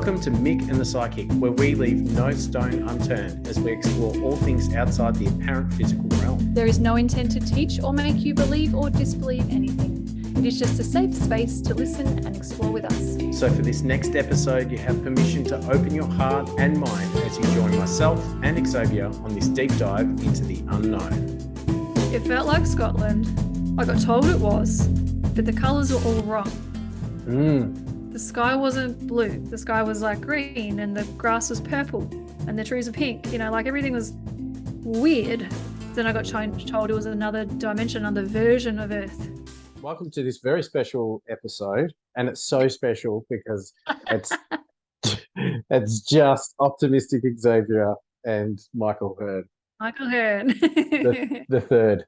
Welcome to Mick and the Psychic, where we leave no stone unturned as we explore all things outside the apparent physical realm. There is no intent to teach or make you believe or disbelieve anything. It is just a safe space to listen and explore with us. So for this next episode, you have permission to open your heart and mind as you join myself and Xavier on this deep dive into the unknown. It felt like Scotland. I got told it was, but the colours were all wrong. The sky wasn't blue. The sky was like green, and the grass was purple, and the trees were pink. You know, like everything was weird. Then I got told it was another dimension, another version of Earth. Welcome to this very special episode, and it's so special because it's just optimistic Xavier and Michael Hearn. Michael Hearn. the third.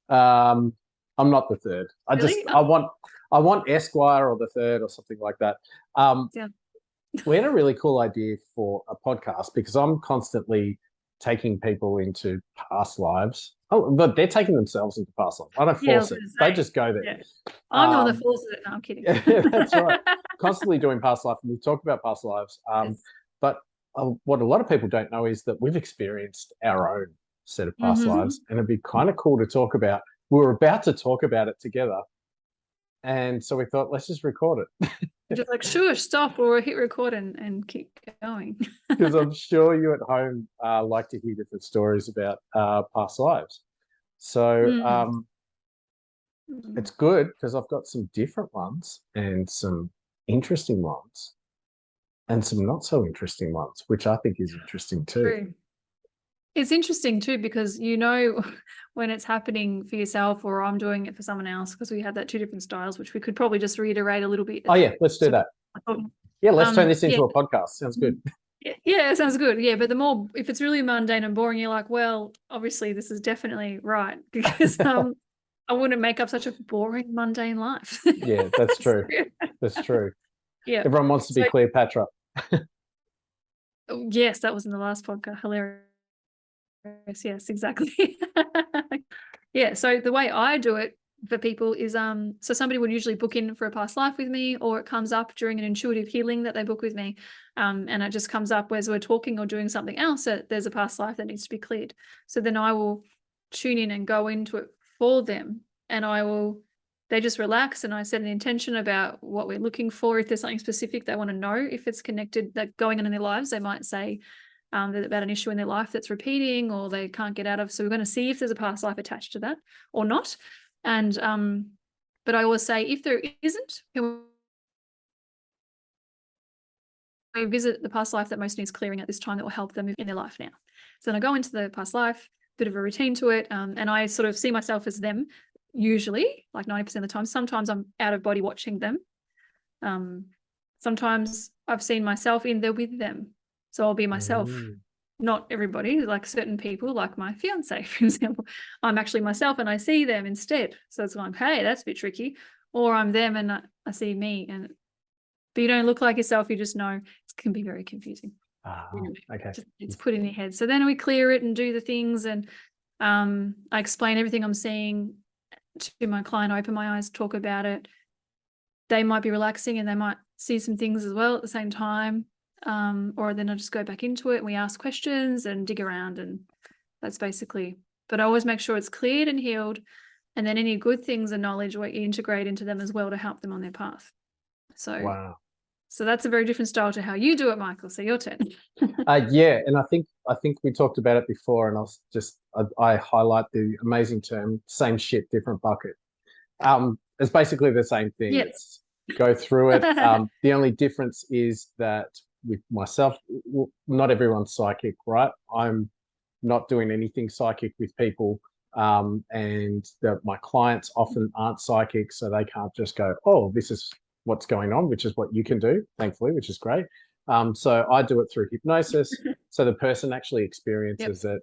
I'm not the third. Really? I want Esquire or the third or something like that. Yeah. We had a really cool idea for a podcast because I'm constantly taking people into past lives. Oh, but they're taking themselves into past lives. I don't force it. They just go there. Yeah. I'm the one that forces it. No, I'm kidding. That's right. Constantly doing past life, and we talk about past lives. Yes. But what a lot of people don't know is that we've experienced our own set of past lives, and it'd be kind of cool to talk about. We were about to talk about it together, and so we thought, let's just record it. Just like, sure, stop or hit record and keep going. Because I'm sure you at home like to hear different stories about past lives. So it's good because I've got some different ones and some interesting ones and some not so interesting ones, which I think is interesting too. True. It's interesting too because you know when it's happening for yourself or I'm doing it for someone else, because we have that two different styles, which we could probably just reiterate a little bit. Oh yeah, let's do that. Yeah, let's turn this into a podcast. Sounds good. Yeah, it sounds good. Yeah, but the more, if it's really mundane and boring, you're like, well, obviously this is definitely right because I wouldn't make up such a boring, mundane life. Yeah, that's true. That's true. Yeah. Everyone wants to be Cleopatra. Yes, that was in the last podcast. Hilarious. Yes, exactly. Yeah, so the way I do it for people is so somebody would usually book in for a past life with me, or it comes up during an intuitive healing that they book with me, and it just comes up as we're talking or doing something else that there's a past life that needs to be cleared. So then I will tune in and go into it for them, and they just relax, and I set an intention about what we're looking for. If there's something specific they want to know, if it's connected, that going on in their lives, they might say about an issue in their life that's repeating or they can't get out of. So we're going to see if there's a past life attached to that or not. And but I always say, if there isn't, can we visit the past life that most needs clearing at this time that will help them in their life now. So then I go into the past life, bit of a routine to it, and I sort of see myself as them, usually, like 90% of the time. Sometimes I'm out of body watching them. Sometimes I've seen myself in there with them. So I'll be myself. Not everybody, like certain people, like my fiance, for example. I'm actually myself and I see them instead. So it's like, hey, that's a bit tricky. Or I'm them and I see me. But you don't look like yourself. You just know. It can be very confusing. Okay. It's put in your head. So then we clear it and do the things. And I explain everything I'm seeing to my client. I open my eyes, talk about it. They might be relaxing and they might see some things as well at the same time. Or then I just go back into it and we ask questions and dig around, and that's basically, but I always make sure it's cleared and healed, and then any good things and knowledge we integrate into them as well to help them on their path. So wow. So that's a very different style to how you do it, Michael. So your turn. Yeah, and I think we talked about it before, and I highlight the amazing term, same shit, different bucket. It's basically the same thing. Yes. It's go through it. The only difference is that with myself, not everyone's psychic, right? I'm not doing anything psychic with people, and my clients often aren't psychic, so they can't just go, oh, this is what's going on, which is what you can do, thankfully, which is great. So I do it through hypnosis. So the person actually experiences it,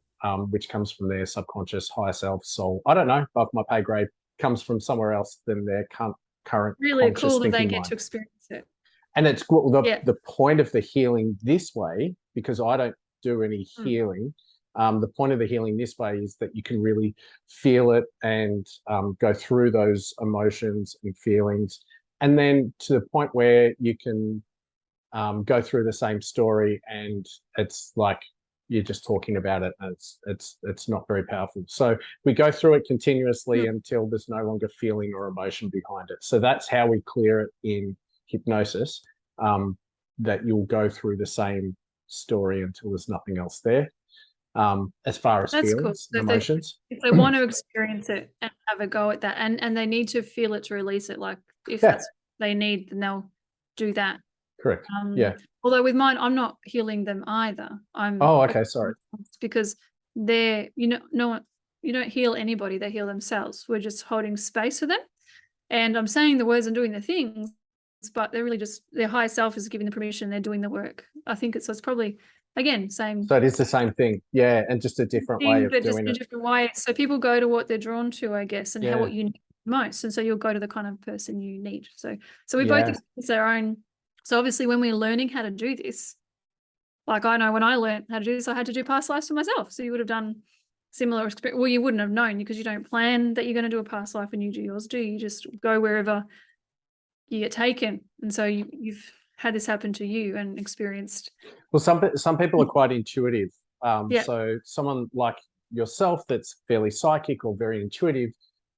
which comes from their subconscious, higher self, soul. I don't know, above my pay grade, comes from somewhere else than their current really conscious cool that they thinking get mind. to experience it. And it's the point of the healing this way, because I don't do any healing. The point of the healing this way is that you can really feel it and go through those emotions and feelings. And then to the point where you can go through the same story, and it's like you're just talking about it, and it's not very powerful. So we go through it continuously until there's no longer feeling or emotion behind it. So that's how we clear it in hypnosis, that you'll go through the same story until there's nothing else there, as far as That's cool. feelings So and emotions. if they want to experience it and have a go at that, and they need to feel it to release it, like if Yeah, that's what they need, then they'll do that. correct. Yeah. Although with mine, I'm not healing them either. Oh, okay. Sorry. Because they're, no one, you don't heal anybody, they heal themselves. We're just holding space for them. And I'm saying the words and doing the things, but they're really just, their higher self is giving the permission, they're doing the work. I think it's probably, again, same So it is the same thing. Yeah. And just a different way thing, of but just doing in a it. different way. So people go to what they're drawn to, I guess, and Yeah. what you need most. And so you'll go to the kind of person you need. So we both Yeah. experience our own. So obviously when we're learning how to do this, like I know when I learned how to do this, I had to do past lives for myself. So you would have done similar experience. Well, you wouldn't have known because you don't plan that you're going to do a past life when you do yours, do you? You just go wherever you get taken. And so you've had this happen to you and experienced. Well, some people are quite intuitive. Yeah. So someone like yourself that's fairly psychic or very intuitive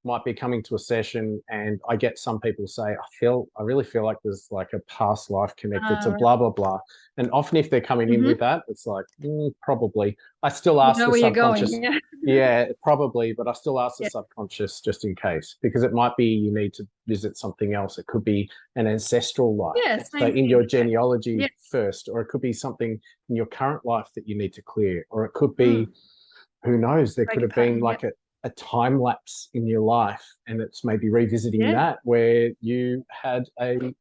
might be coming to a session, and I get some people say, I really feel like there's like a past life connected to Right. blah, blah, blah. And often if they're coming in with that, it's like, probably. I still You ask know the where you're subconscious. going. Yeah. Yeah, probably, but I still ask the Yeah. subconscious just in case, because it might be you need to visit something else. It could be an ancestral life. Yeah, So same in your thing. genealogy Yes. first, or it could be something in your current life that you need to clear, or it could be, who knows, there Break could a have been pattern, like a time lapse in your life, and it's maybe revisiting Yeah. that where you had a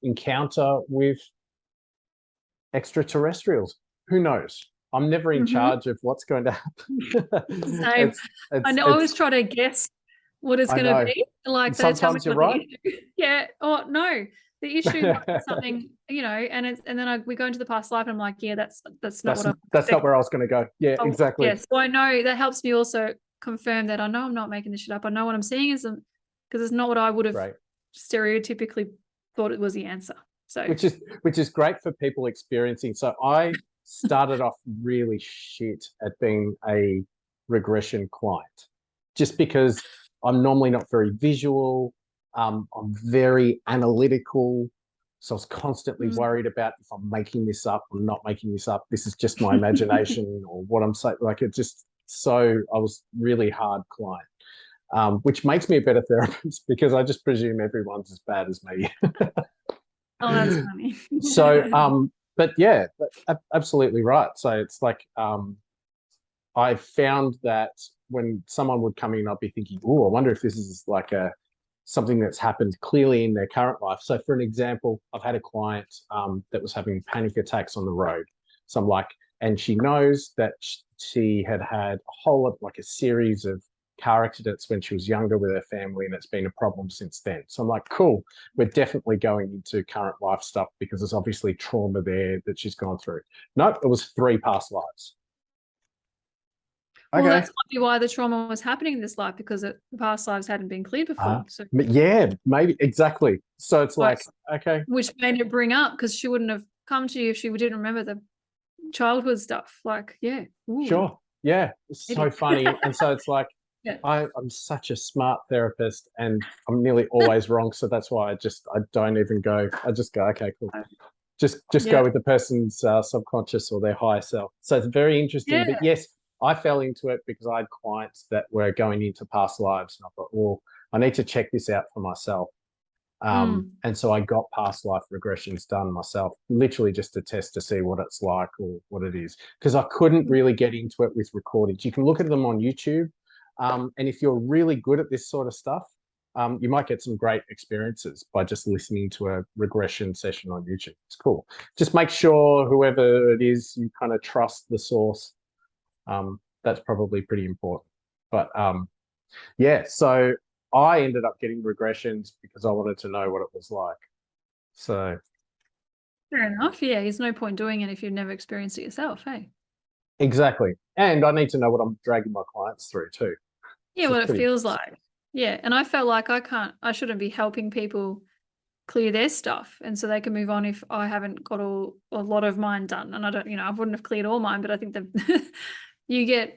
encounter with extraterrestrials. Who knows? I'm never in charge of what's going to happen. Same. I know. I always try to guess what it's I going to know. be. Like they tell me Sometimes you're what the right. issue. Yeah. Oh no, the issue might be something, and then we go into the past life, and I'm like, yeah, that's not what I That's not where I was going to go. Yeah, Oh, exactly. yeah. So I know that helps me also confirm that I know I'm not making this shit up. I know what I'm seeing is because it's not what I would have Right. stereotypically thought it was the answer. So which is great for people experiencing. So I started off really shit at being a regression client, just because I'm normally not very visual. I'm very analytical. So I was constantly worried about if I'm making this up or not making this up. This is just my imagination or what I'm saying. Like I was really hard client, which makes me a better therapist because I just presume everyone's as bad as me. Oh, that's funny. So, but yeah, absolutely right. So it's like, I found that when someone would come in, I'd be thinking, oh, I wonder if this is like something that's happened clearly in their current life. So for an example, I've had a client that was having panic attacks on the road. So I'm like, and she knows that she had a whole of like a series of car accidents when she was younger with her family, and it's been a problem since then. So I'm like, cool, we're definitely going into current life stuff because there's obviously trauma there that she's gone through. Nope, it was 3 past lives. Well, Okay. that's might be why the trauma was happening in this life, because the past lives hadn't been cleared before. So yeah, maybe exactly. So it's like, okay, which made it bring up, because she wouldn't have come to you if she didn't remember the childhood stuff. Like, yeah. Ooh. Sure. Yeah, it's so funny. And so it's like, Yeah. I'm such a smart therapist, and I'm nearly always wrong. So that's why I don't even go. I just go, okay, cool. Just go with the person's subconscious or their higher self. So it's very interesting. But yes, I fell into it because I had clients that were going into past lives, and I thought, well, I need to check this out for myself. And so I got past life regressions done myself, literally just to test to see what it's like or what it is, because I couldn't really get into it with recordings. You can look at them on YouTube, and if you're really good at this sort of stuff, you might get some great experiences by just listening to a regression session on YouTube. It's cool. Just make sure whoever it is, you kind of trust the source. That's probably pretty important. But yeah, so I ended up getting regressions because I wanted to know what it was like. So fair enough. Yeah, there's no point doing it if you've never experienced it yourself. Hey. exactly, and I need to know what I'm dragging my clients through too. Yeah, what it feels like. Yeah, and I felt like I shouldn't be helping people clear their stuff, and so they can move on if I haven't got a lot of mine done. And I don't, I wouldn't have cleared all mine, but I think that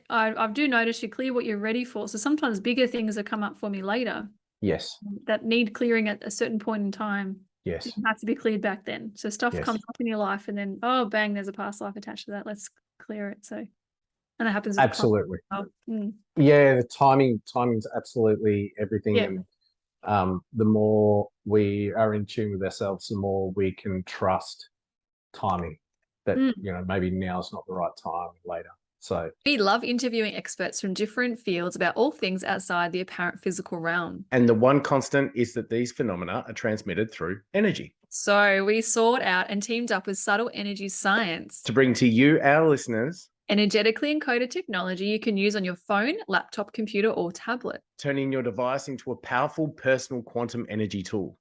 I do notice you clear what you're ready for. So sometimes bigger things that come up for me later Yes. that need clearing at a certain point in time Yes. didn't have to be cleared back then. So stuff Yes. comes up in your life, and then, oh bang, there's a past life attached to that. Let's clear it. So, and that happens with Absolutely. the Yeah, the timing's absolutely everything. Yeah. And the more we are in tune with ourselves, the more we can trust timing. That maybe now's not the right time, later. So We love interviewing experts from different fields about all things outside the apparent physical realm. And the one constant is that these phenomena are transmitted through energy. So we sought out and teamed up with Subtle Energy Science To bring to you, our listeners, energetically encoded technology you can use on your phone, laptop, computer, or tablet. turning your device into a powerful personal quantum energy tool.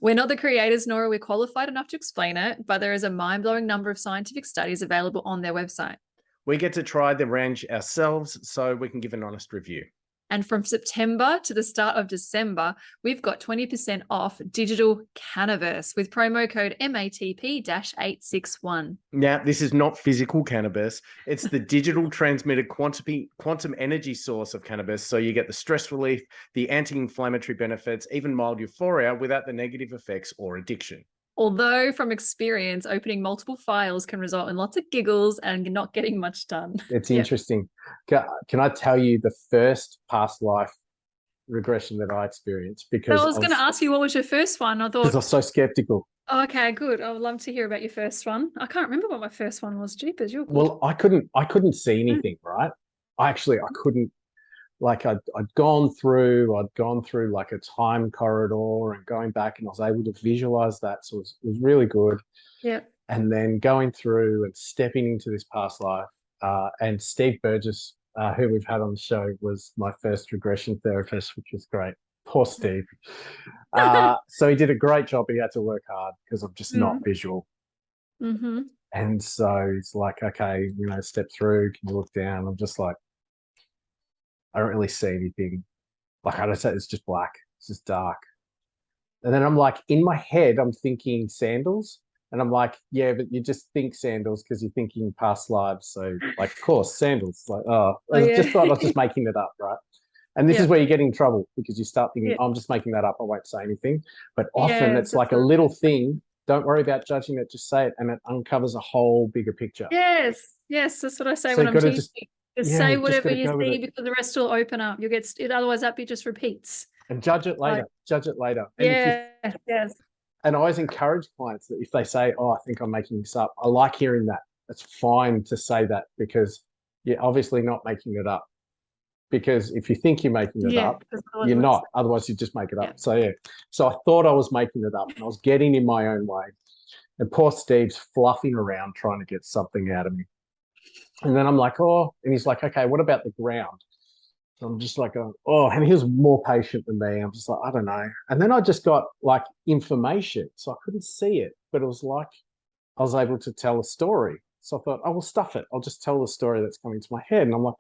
We're not the creators, nor are we qualified enough to explain it, but there is a mind-blowing number of scientific studies available on their website. We get to try the range ourselves so we can give an honest review. And from September to the start of December, we've got 20% off digital cannabis with promo code MATP-861. Now, this is not physical cannabis. It's the digital transmitted quantum energy source of cannabis. So you get the stress relief, the anti-inflammatory benefits, even mild euphoria without the negative effects or addiction. Although from experience, opening multiple files can result in lots of giggles and not getting much done. it's interesting. Can I tell you the first past life regression that I experienced? Because I was going to ask you, what was your first one? I because I thought, was so skeptical. okay, good. I would love to hear about your first one. I can't remember what my first one was. Jeepers, you're good. Well, I couldn't see anything, right? I couldn't. Like I'd gone through like a time corridor and going back, and I was able to visualize that. So it was really good. Yeah. And then going through and stepping into this past life. And Steve Burgess, who we've had on the show, was my first regression therapist, which was great. Poor Steve. So he did a great job. He had to work hard because I'm just not visual. Mm-hmm. And so he's like, okay, step through. Can you look down? I'm just like, I don't really see anything. Like I don't say, it's just black. It's just dark. And then I'm like, in my head, I'm thinking sandals. And I'm like, yeah, but you just think sandals because you're thinking past lives. So like, of course, sandals. Like, I just thought I was just making it up, right? And this is where you get in trouble because you start thinking, I'm just making that up. I won't say anything. But often it's like a little thing. Don't worry about judging it. Just say it. And it uncovers a whole bigger picture. Yes. That's what I say So when you I'm gotta teaching. Just say whatever you go with see it. because the rest will open up. You'll get otherwise that bit just repeats. And judge it later. And yes. And I always encourage clients that if they say, I think I'm making this up, I like hearing that. It's fine to say that because you're obviously not making it up. Because if you think you're making it up, you're not. Otherwise, you just make it up. Yeah. So, So I thought I was making it up and I was getting in my own way. And poor Steve's fluffing around trying to get something out of me. And then I'm like, and he's like, okay, what about the ground? So I'm just like, and he was more patient than me. I'm just like, I don't know. And then I just got like information. So I couldn't see it, but it was like I was able to tell a story. So I thought, we'll stuff it. I'll just tell the story that's coming to my head. And I'm like,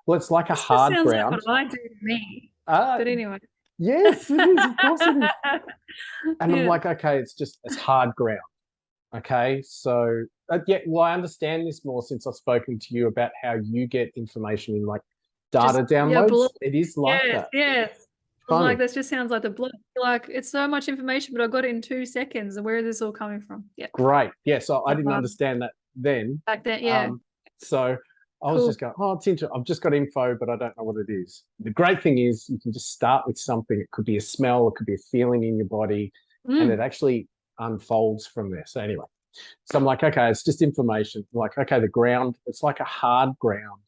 well, it's like a hard ground. Like what I do to me. But anyway. Yes, it is. Of course it is. And I'm like, okay, it's hard ground. Okay, so I understand this more since I've spoken to you about how you get information in like data downloads. It is like that. Yes. Like this just sounds like the blood. Like it's so much information, but I got it in 2 seconds. And where is this all coming from? Yeah. Great. Yeah. So I didn't understand that then. Back then, yeah. So I was just going, it's interesting. I've just got info, but I don't know what it is. The great thing is you can just start with something. It could be a smell, it could be a feeling in your body, and it actually unfolds from there. So anyway, so I'm like, okay, it's just information. I'm like, okay, the ground, it's like a hard ground.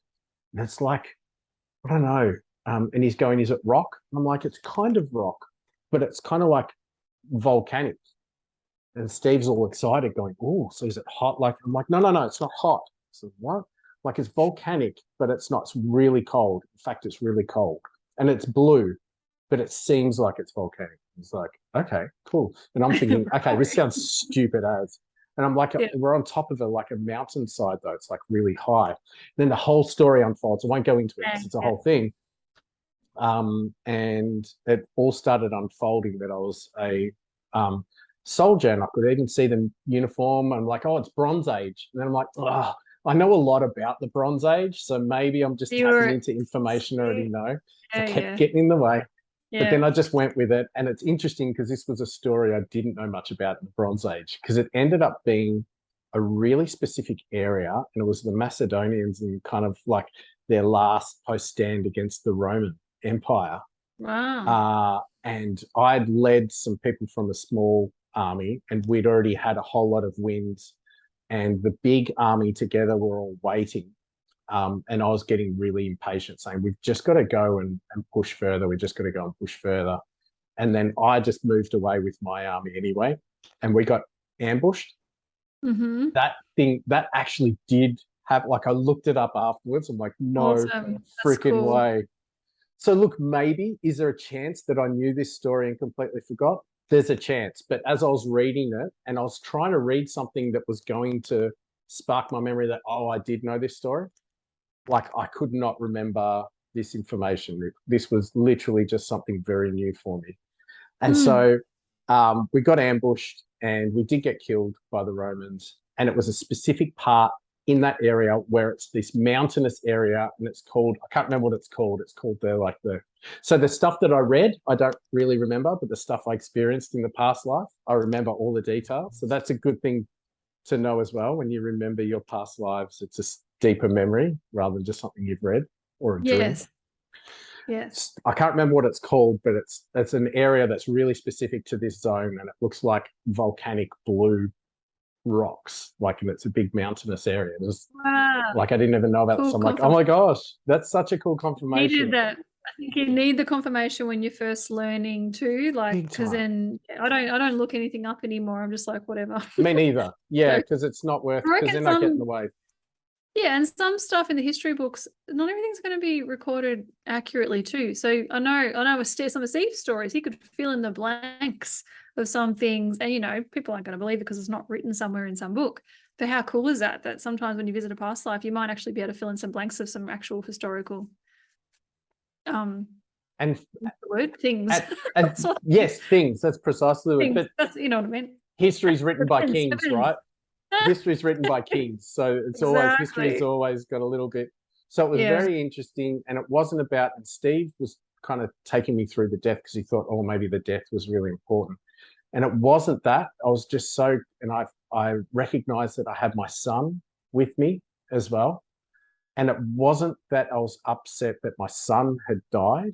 And it's like, I don't know. And he's going, is it rock? And I'm like, it's kind of rock, but it's kind of like volcanic. And Steve's all excited going, so is it hot? Like, I'm like, no, it's not hot. So what? Like it's volcanic, but it's not. It's really cold. In fact, it's really cold. And it's blue, but it seems like it's volcanic. It's like, okay, cool. And I'm thinking, okay, this sounds stupid as. And I'm like, we're on top of a mountainside though. It's like really high. Then the whole story unfolds. I won't go into it because it's a whole thing. And it all started unfolding that I was a soldier, and I could even see the uniform. I'm like, oh, it's Bronze Age. And then I'm like, oh, I know a lot about the Bronze Age, so maybe I'm just tapping into information I already know. So I kept getting in the way. But then I just went with it. And it's interesting because this was a story I didn't know much about in the Bronze Age, because it ended up being a really specific area, and it was the Macedonians and kind of like their last post stand against the Roman Empire. Wow. And I'd led some people from a small army, and we'd already had a whole lot of wins, and the big army together were all waiting. And I was getting really impatient, saying, we've just got to go and push further. We've just got to go and push further. And then I just moved away with my army anyway, and we got ambushed. Mm-hmm. That actually did have, like, I looked it up afterwards. I'm like, no Awesome. freaking way. So look, maybe, is there a chance that I knew this story and completely forgot? There's a chance. But as I was reading it, and I was trying to read something that was going to spark my memory that, oh, I did know this story, like, I could not remember this information. This was literally just something very new for me. And so we got ambushed, and we did get killed by the Romans. And it was a specific part in that area where it's this mountainous area, and it's called, I can't remember what it's called. It's called so the stuff that I read, I don't really remember, but the stuff I experienced in the past life, I remember all the details. So that's a good thing to know as well. When you remember your past lives, it's a deeper memory rather than just something you've read or a dream. Yes. I can't remember what it's called, but it's an area that's really specific to this zone, and it looks like volcanic blue rocks, like, and it's a big mountainous area. It was, like, I didn't even know about it. So I'm like, oh my gosh, that's such a cool confirmation. Needed that. I think you need the confirmation when you're first learning too, like, because then I don't look anything up anymore. I'm just like, whatever. Me neither. Yeah, because it's not worth, because then I get in the way. Yeah, and some stuff in the history books, not everything's going to be recorded accurately too. So I know some of Steve's stories, he could fill in the blanks of some things, and people aren't going to believe it because it's not written somewhere in some book. But how cool is that? That sometimes when you visit a past life, you might actually be able to fill in some blanks of some actual historical and things. Yes, things. That's precisely what. But that's, you know what I mean. History's written by kings, right? History's written by kings, so it's always, history's always got a little bit. So it was very interesting, and it wasn't about, and Steve was kind of taking me through the death because he thought, oh, maybe the death was really important, and it wasn't that. I was just so, and I recognized that I had my son with me as well, and it wasn't that I was upset that my son had died.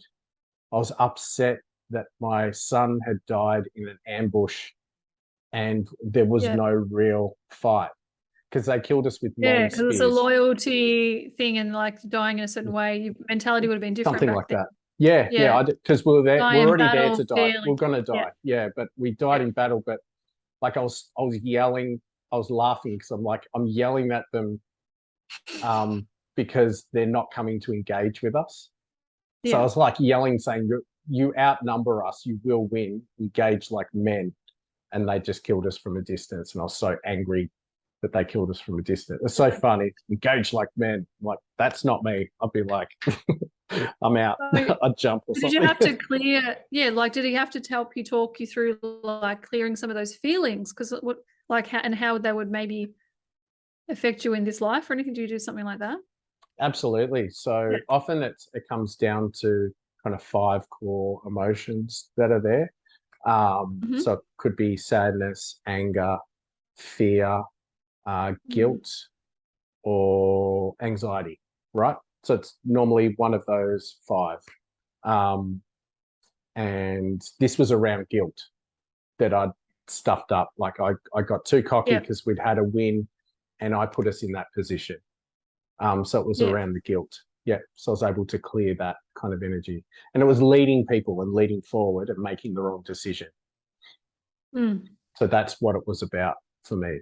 I was upset that my son had died in an ambush, and there was no real fight, because they killed us with long spears. Because it's a loyalty thing, and like dying in a certain way, your mentality would have been different. Something like that. Yeah. Because we were there, we're already there to die. We're going to die. Yeah, but we died in battle. But like, I was yelling, I was laughing because I'm yelling at them, because they're not coming to engage with us. So I was like yelling, saying, you outnumber us, you will win, engage like men. And they just killed us from a distance. And I was so angry that they killed us from a distance. It's so funny. Engage like men. Like, that's not me. I'd be like, I'm out. I'd jump or something. Did you have to clear? Yeah, like, did he have to talk you through like clearing some of those feelings? Because how they would maybe affect you in this life or anything? Do you do something like that? Absolutely. So often it comes down to kind of 5 core emotions that are there. So it could be sadness, anger, fear, guilt, or anxiety, right? So it's normally one of those 5. And this was around guilt that I'd stuffed up. Like, I got too cocky because we'd had a win, and I put us in that position. So it was around the guilt. Yeah, so I was able to clear that kind of energy. And it was leading people and leading forward and making the wrong decision. So that's what it was about for me,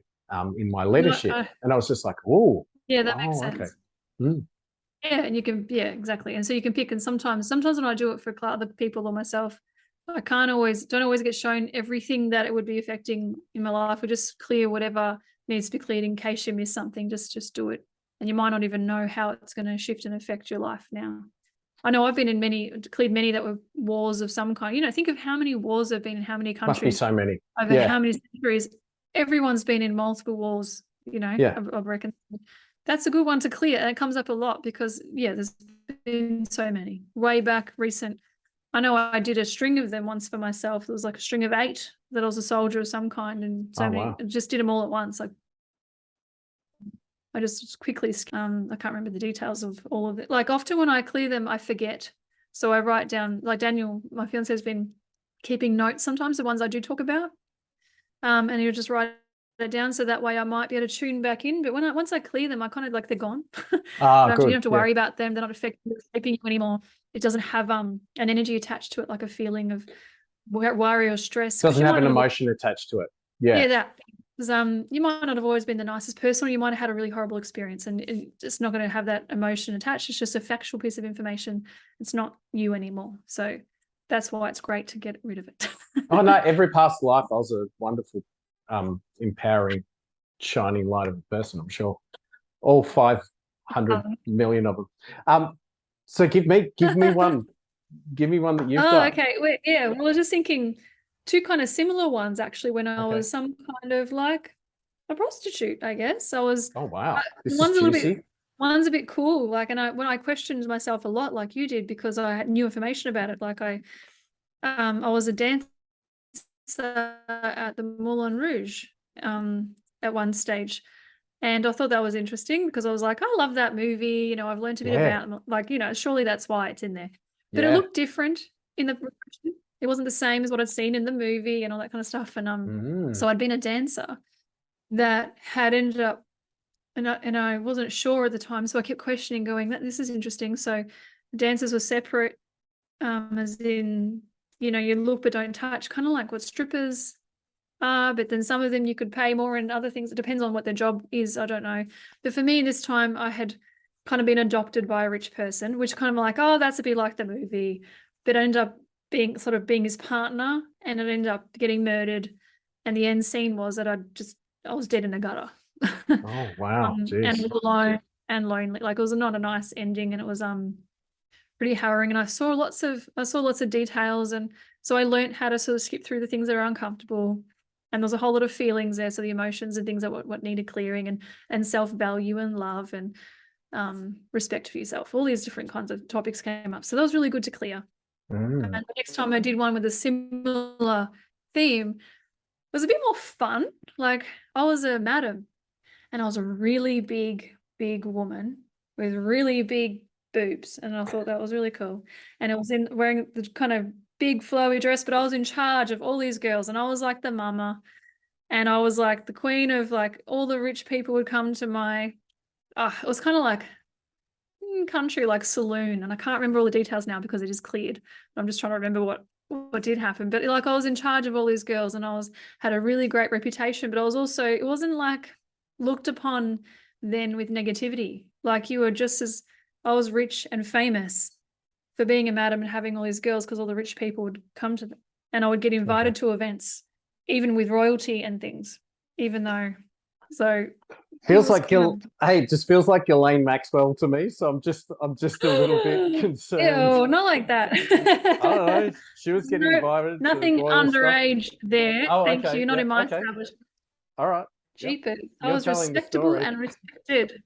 in my leadership. And I was just like, oh. Yeah, that makes sense. Okay. Yeah, and you can, exactly. And so you can pick, and sometimes when I do it for other people or myself, I don't always get shown everything that it would be affecting in my life. We just clear whatever needs to be cleared in case you miss something. Just do it. And you might not even know how it's going to shift and affect your life now. I know I've been in cleared many that were wars of some kind. You know, think of how many wars there have been in how many Must be countries so many. over Yeah. how many centuries. Everyone's been in multiple wars, you know, Yeah. I reckon. That's a good one to clear. And it comes up a lot because, yeah, there's been so many. Way back recent. I know I did a string of them once for myself. It was like a string of 8 that I was a soldier of some kind, and so Oh, many. wow. I just did them all at once. Like I just quickly, I can't remember the details of all of it. Like often when I clear them, I forget. So I write down, like Daniel, my fiance, has been keeping notes sometimes, the ones I do talk about. And he'll just write it down so that way I might be able to tune back in. But once I clear them, I kind of like they're gone. Ah, you good. don't have to Yeah. worry about them. They're not affecting you anymore. It doesn't have an energy attached to it, like a feeling of worry or stress. 'Cause Doesn't you have might an not have- emotion attached to it. Yeah. Yeah, that. Because you might not have always been the nicest person, or you might have had a really horrible experience, and it's not going to have that emotion attached. It's just a factual piece of information. It's not you anymore. So that's why it's great to get rid of it. Oh no, every past life I was a wonderful, empowering, shining light of a person, I'm sure. All 500 million of them. So give me one. Give me one that you've done. Okay. Well, yeah. Well, I was just thinking 2 kind of similar ones actually when I Okay. was some kind of like a prostitute, I guess. I was Oh wow. This one's is a little juicy. bit one's a bit cool. Like, and when I questioned myself a lot, like you did, because I had new information about it. Like I was a dancer at the Moulin Rouge at one stage. And I thought that was interesting because I was like, I love that movie. You know, I've learned a bit Yeah. about, like, you know, surely that's why it's in there. But it Yeah. looked different in the production. It wasn't the same as what I'd seen in the movie and all that kind of stuff. And so I'd been a dancer that had ended up, and I wasn't sure at the time, so I kept questioning, going, this is interesting. So dancers were separate, as in, you know, you look but don't touch, kind of like what strippers are, but then some of them you could pay more, and other things, it depends on what their job is, I don't know. But for me this time, I had kind of been adopted by a rich person, which kind of like, oh, that's a bit like the movie, but I ended up being his partner, and it ended up getting murdered, and the end scene was that I was dead in a gutter. Oh wow. And Jeez. was alone and lonely. Like it was not a nice ending, and it was pretty harrowing. And I saw lots of details, and so I learned how to sort of skip through the things that are uncomfortable. And there's a whole lot of feelings there, so the emotions and things that what needed clearing, and self-value and love and respect for yourself. All these different kinds of topics came up, so that was really good to clear. And the next time I did one with a similar theme, it was a bit more fun. Like I was a madam, and I was a really big woman with really big boobs, and I thought that was really cool. And it was wearing the kind of big flowy dress, but I was in charge of all these girls, and I was like the mama, and I was like the queen of, like, all the rich people would come to my it was kind of like country, like saloon, and I can't remember all the details now because it is cleared. I'm just trying to remember what did happen. But like I was in charge of all these girls, and I had a really great reputation, but I was also, it wasn't like looked upon then with negativity. Like you were just as, I was rich and famous for being a madam and having all these girls, because all the rich people would come to them, and I would get invited to events, even with royalty and things, even though, so Feels like it just feels like Ghislaine Maxwell to me. So I'm just a little bit concerned. Ew, not like that. I don't know. She was getting invited to Nothing royal stuff. underage there. Oh, Thank okay. you. Not Yeah, in my okay. establishment. All right. Yep. Jeepers. I You're was telling the respectable story. and respected.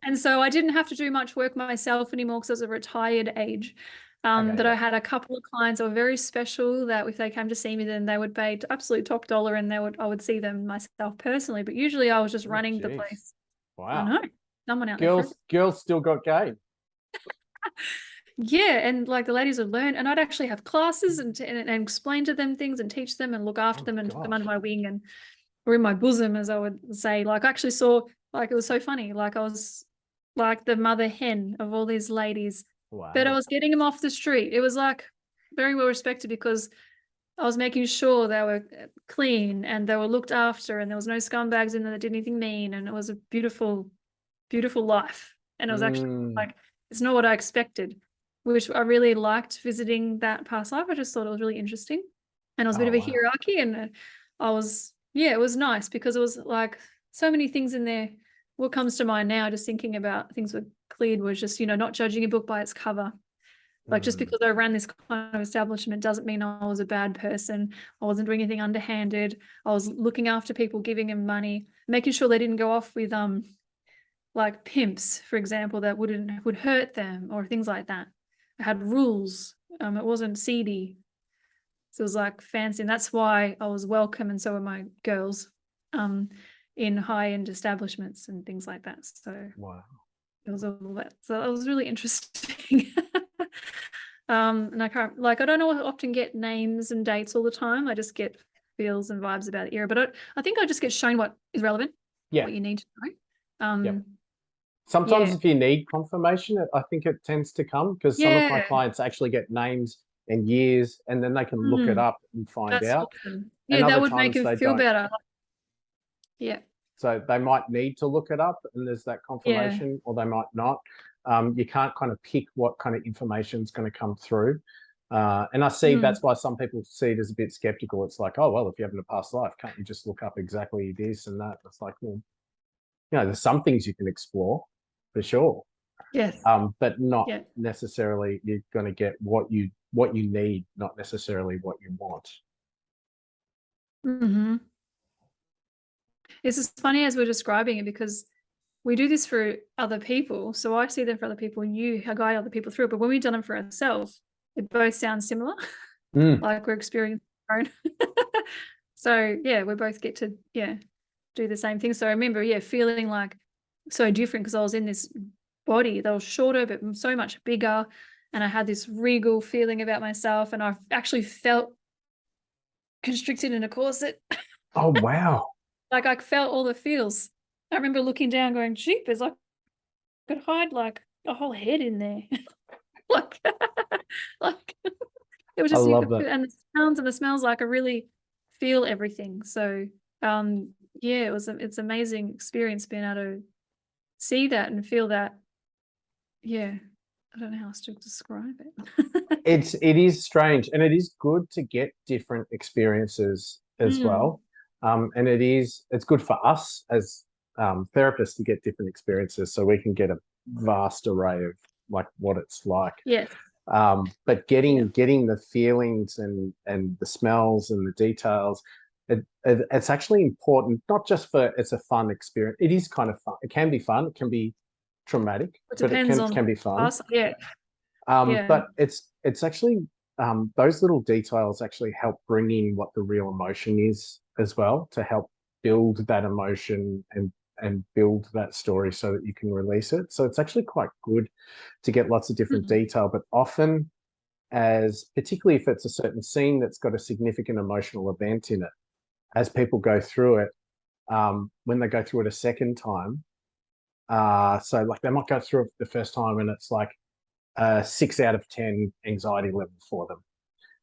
And so I didn't have to do much work myself anymore because I was a retired age. Okay, But yeah. I had a couple of clients that were very special, that if they came to see me, then they would pay absolute top dollar, and I would see them myself personally. But usually I was just running the Jeez. place. I Wow. know. Someone out there. Girls still got game. Yeah, and like the ladies would learn, and I'd actually have classes and explain to them things and teach them and look after them and took them under my wing, and or in my bosom, as I would say. Like I actually saw, like it was so funny. Like I was like the mother hen of all these ladies, Wow. but I was getting them off the street. It was like very well respected because I was making sure they were clean and they were looked after, and there was no scumbags in there that did anything mean, and it was a beautiful, beautiful life. And it was actually like, it's not what I expected, which I really liked visiting that past life. I just thought it was really interesting. And it was a bit of a hierarchy, and I was, yeah, it was nice because it was like so many things in there what comes to mind now, just thinking about things were cleared, was just, not judging a book by its cover. Like, just because I ran this kind of establishment doesn't mean I was a bad person. I wasn't doing anything underhanded. I was looking after people, giving them money, making sure they didn't go off with like pimps, for example, that would hurt them or things like that. I had rules. It wasn't seedy. So it was like fancy, and that's why I was welcome, and so were my girls, in high-end establishments and things like that. So Wow. it was all that. So it was really interesting. And I don't often get names and dates all the time. I just get feels and vibes about the era. But I think I just get shown what is relevant, what you need to know. Yep. Sometimes yeah. if you need confirmation, I think it tends to come, because some of my Yeah. clients actually get names and years, and then they can look it up and find That's out. awesome. And Yeah, that other would make times them they feel don't. better. Yeah. So they might need to look it up and there's that confirmation, or they might not. You can't kind of pick what kind of information is going to come through. And I see that's why some people see it as a bit skeptical. It's like, oh, well, if you have in a past life, can't you just look up exactly this and that? It's like, well, there's some things you can explore for sure. Yes. But not necessarily you're going to get what you need, not necessarily what you want. It's just funny as we're describing it, because we do this for other people. So I see them for other people, and you guide other people through it. But when we've done them for ourselves, it both sounds similar, like we're experiencing our own. So yeah, we both get to do the same thing. So I remember feeling like so different, because I was in this body that was shorter but so much bigger, and I had this regal feeling about myself, and I actually felt constricted in a corset. Oh, wow. Like, I felt all the feels. I remember looking down going, jeepers, I could hide like a whole head in there. like it was I just, you love could that. feel, and the sounds and the smells, like I really feel everything. So it's an amazing experience being able to see that and feel that. I don't know how else to describe it. It is strange, and it is good to get different experiences as well. And it's good for us as therapists to get different experiences, so we can get a vast array of like what it's like. Yes. But getting the feelings and the smells and the details, it's actually important, not just for it's a fun experience. It is kind of fun. It can be fun. It can be traumatic, It but depends it can be fun. us. Yeah. But it's actually those little details actually help bring in what the real emotion is as well, to help build that emotion and build that story so that you can release it. So it's actually quite good to get lots of different detail, but often, particularly if it's a certain scene that's got a significant emotional event in it, as people go through it, when they go through it a second time, so like they might go through it the first time and it's like 6 out of 10 anxiety level for them.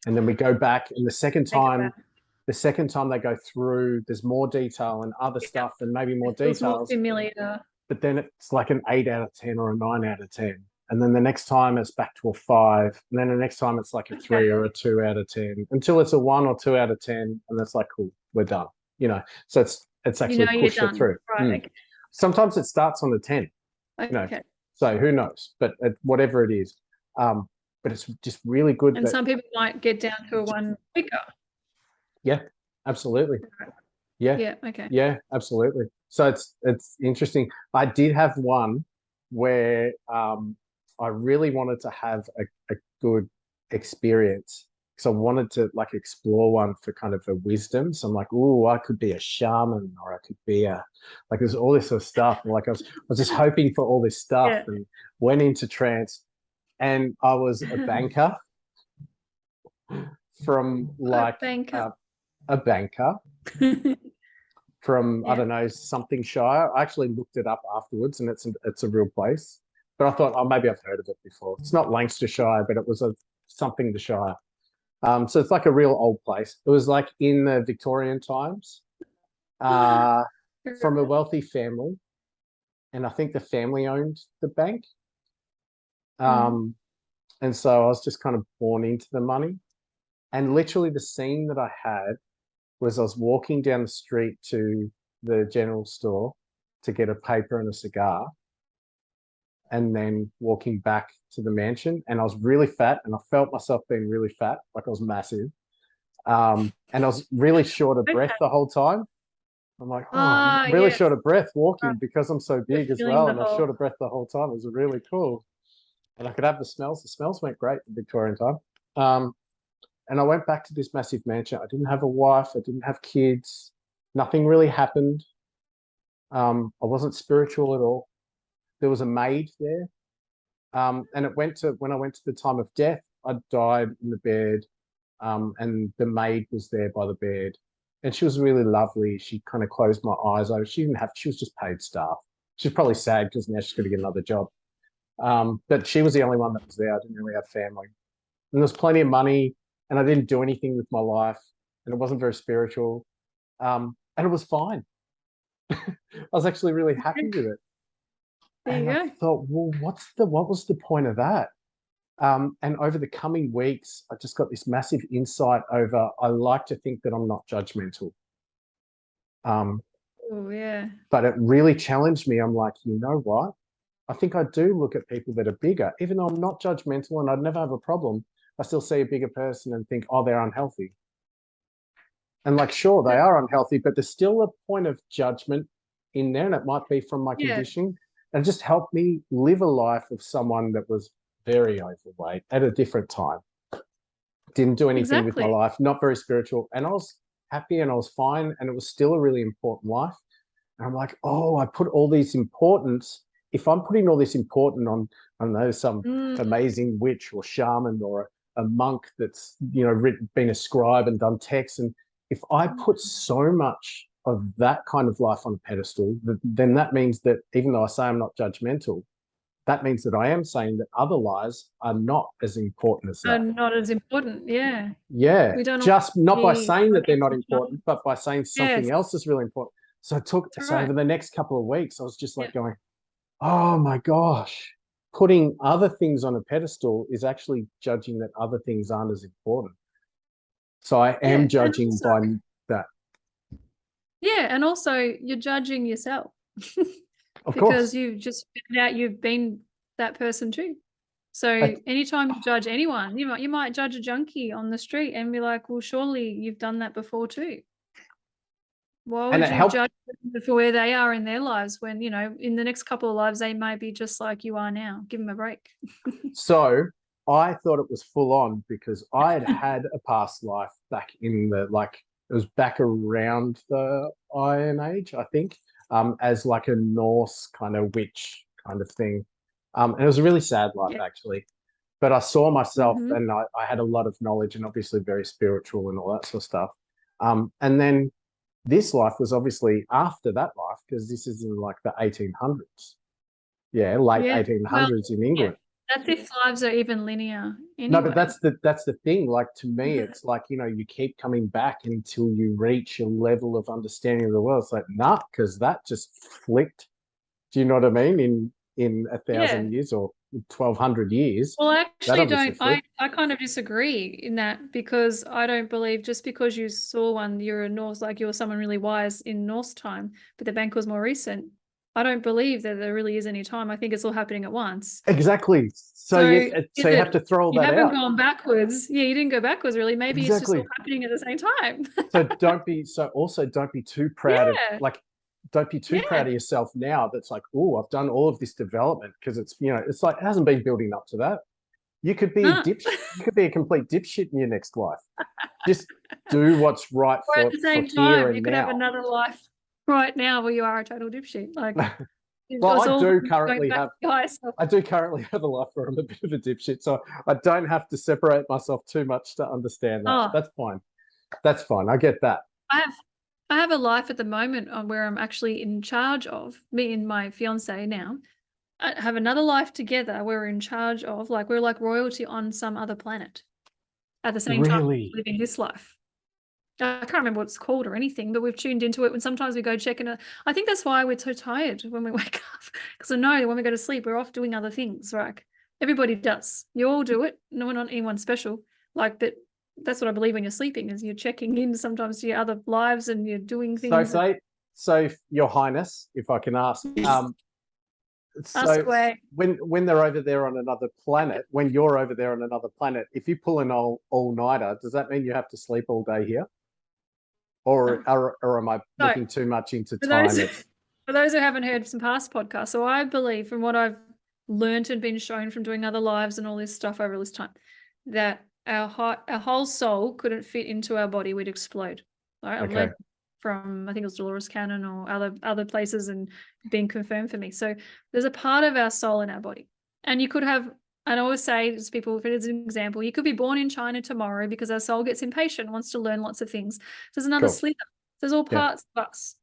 And then we go back, and the second time they go through, there's more detail and other stuff and maybe more details. More familiar. But then it's like an 8 out of 10 or a 9 out of 10. And then the next time it's back to a 5. And then the next time it's like a 3 or a 2 out of 10, until it's a 1 or 2 out of 10. And that's like, cool, we're done. So it's actually pushed it through. Right. Sometimes it starts on the 10. Okay. So who knows? But whatever it is. But it's just really good. And some people might get down to a 1 quicker. Yeah, absolutely. Yeah. Yeah. Okay. Yeah, absolutely. So it's interesting. I did have one where I really wanted to have a good experience, because I wanted to like explore one for kind of a wisdom. So I'm like, oh, I could be a shaman, or I could be like there's all this sort of stuff. Like I was just hoping for all this stuff, and went into trance, and I was a banker from like a banker from I don't know, something Shire. I actually looked it up afterwards, and it's a real place. But I thought, oh, maybe I've heard of it before. It's not Lancashire, but it was something the Shire. So it's like a real old place. It was like in the Victorian times, from a wealthy family, and I think the family owned the bank. And so I was just kind of born into the money. And literally the scene that I had was I was walking down the street to the general store to get a paper and a cigar, and then walking back to the mansion. And I was really fat, and I felt myself being really fat, like I was massive. And I was really short of breath the whole time. I'm like, oh, I'm really yes. short of breath walking because I'm so big as feeling well. the And I was whole- short of breath the whole time. It was really cool. And I could have the smells. The smells went great in Victorian time. And I went back to this massive mansion. I didn't have a wife. I didn't have kids. Nothing really happened. I wasn't spiritual at all. There was a maid there. And it went to, when I went to the time of death, I died in the bed. And the maid was there by the bed. And she was really lovely. She kind of closed my eyes over. She was just paid staff. She's probably sad because now she's going to get another job. But she was the only one that was there. I didn't really have family. And there was plenty of money, and I didn't do anything with my life, and it wasn't very spiritual. And it was fine. I was actually really happy with it. There And you I go. thought, well, what was the point of that? And over the coming weeks, I just got this massive insight over, I like to think that I'm not judgmental. Oh, yeah. But it really challenged me. I'm like, you know what? I think I do look at people that are bigger, even though I'm not judgmental and I'd never have a problem. I still see a bigger person and think, oh, they're unhealthy. And like, sure, they are unhealthy, but there's still a point of judgment in there, and it might be from my conditioning. And it just helped me live a life of someone that was very overweight at a different time. Didn't do anything with my life, not very spiritual. And I was happy and I was fine, and it was still a really important life. And I'm like, oh, I put all these importance. If I'm putting all this important on, I don't know, some amazing witch or shaman or a monk that's, you know, been a scribe and done texts, and if I put so much of that kind of life on a pedestal, then that means that even though I say I'm not judgmental, that means that I am saying that other lives are not as important as that. Not as important. Yeah. Yeah. We don't Just not by be saying that they're not unintentional. important, but by saying something else is really important. So over the next couple of weeks, I was just like going, oh my gosh, putting other things on a pedestal is actually judging that other things aren't as important. So I am judging also, by that. Yeah, and also you're judging yourself. Of because course. you've just found out you've been that person too. So anytime you judge anyone, you might judge a junkie on the street and be like, well, surely you've done that before too. Why would you judge them for where they are in their lives when, you know, in the next couple of lives, they may be just like you are now? Give them a break. So I thought it was full on because I had a past life back in the, like, it was back around the Iron Age, I think, as like a Norse kind of witch kind of thing. And it was a really sad life, actually. But I saw myself and I had a lot of knowledge and obviously very spiritual and all that sort of stuff. And then this life was obviously after that life, because this is in like the 1800s. Yeah, late 1800s in England. That's if lives are even linear anyway. No, but that's the thing. Like, to me, it's like, you know, you keep coming back until you reach a level of understanding of the world. It's like, nah, because that just flicked. Do you know what I mean? In 1,000 years or 1,200 years. Well, I actually I kind of disagree in that, because I don't believe just because you saw one, you're a Norse, like you're someone really wise in Norse time, but the bank was more recent. I don't believe that there really is any time. I think it's all happening at once. Exactly. So you have to throw all that out. You haven't gone backwards. Yeah, you didn't go backwards really. Maybe it's just all happening at the same time. So don't be too proud of, like, don't be too proud of yourself now. That's like, oh, I've done all of this development, because it's, you know, it's like, it hasn't been building up to that. You could be a dipshit. You could be a complete dipshit in your next life. Just do what's right for at the same time, you could have another life right now where you are a total dipshit. Like, well, I do currently have a life where I'm a bit of a dipshit, so I don't have to separate myself too much to understand that. That's fine. That's fine. I get that. I have a life at the moment where I'm actually in charge of, me and my fiance now, I have another life together where we're in charge of, like, we're like royalty on some other planet at the same time living this life. I can't remember what it's called or anything, but we've tuned into it, and sometimes we go check in. I think that's why we're so tired when we wake up, because I know when we go to sleep, we're off doing other things, right? Everybody does. You all do it. No, we're not anyone special. Like, but that's what I believe when you're sleeping, is you're checking in sometimes to your other lives and you're doing things. So So, Your Highness, if I can ask, Ask so away. when they're over there on another planet, when you're over there on another planet, if you pull an all-nighter, does that mean you have to sleep all day here? Or am I No. looking too much into For time? those, for those who haven't heard some past podcasts, so I believe from what I've learned and been shown from doing other lives and all this stuff over this time, that our whole soul couldn't fit into our body, we'd explode. Right? I've Okay. learned from, I think it was Dolores Cannon or other places, and being confirmed for me. So there's a part of our soul in our body. And you could have, and I always say to people, if it is an example, you could be born in China tomorrow because our soul gets impatient, wants to learn lots of things. There's another Cool. slither. There's all parts of us.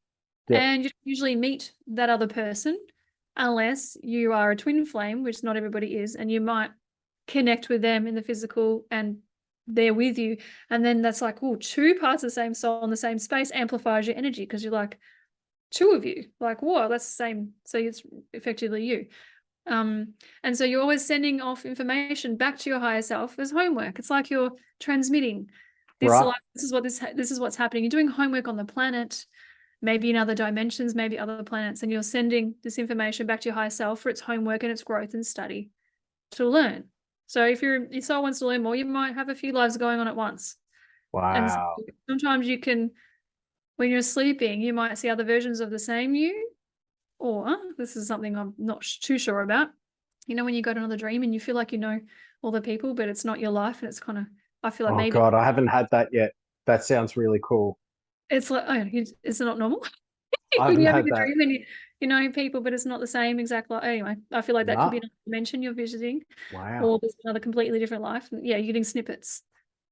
Yeah. And you usually meet that other person unless you are a twin flame, which not everybody is, and you might connect with them in the physical and they're with you. And then that's like, oh, two parts of the same soul in the same space amplifies your energy, because you're like, two of you, like, whoa, that's the same. So it's effectively you. And so you're always sending off information back to your higher self as homework. It's like you're transmitting this, Right. like, this is what's happening. You're doing homework on the planet, maybe in other dimensions, maybe other planets, and you're sending this information back to your higher self for its homework and its growth and study to learn. So if your soul wants to learn more, you might have a few lives going on at once. And Wow. sometimes you can, when you're sleeping, you might see other versions of the same you, or this is something I'm not too sure about. You know, when you go to another dream and you feel like you know all the people, but it's not your life, and it's kind of, I feel like Oh maybe God, I haven't had that yet. That sounds really cool. it's like, oh, is it not normal? I When haven't you have had a that. dream and you know people, but it's not the same exact life. Anyway, I feel like that could be Nah. another dimension you're visiting, Wow. or there's another completely different life. And yeah, you're getting snippets,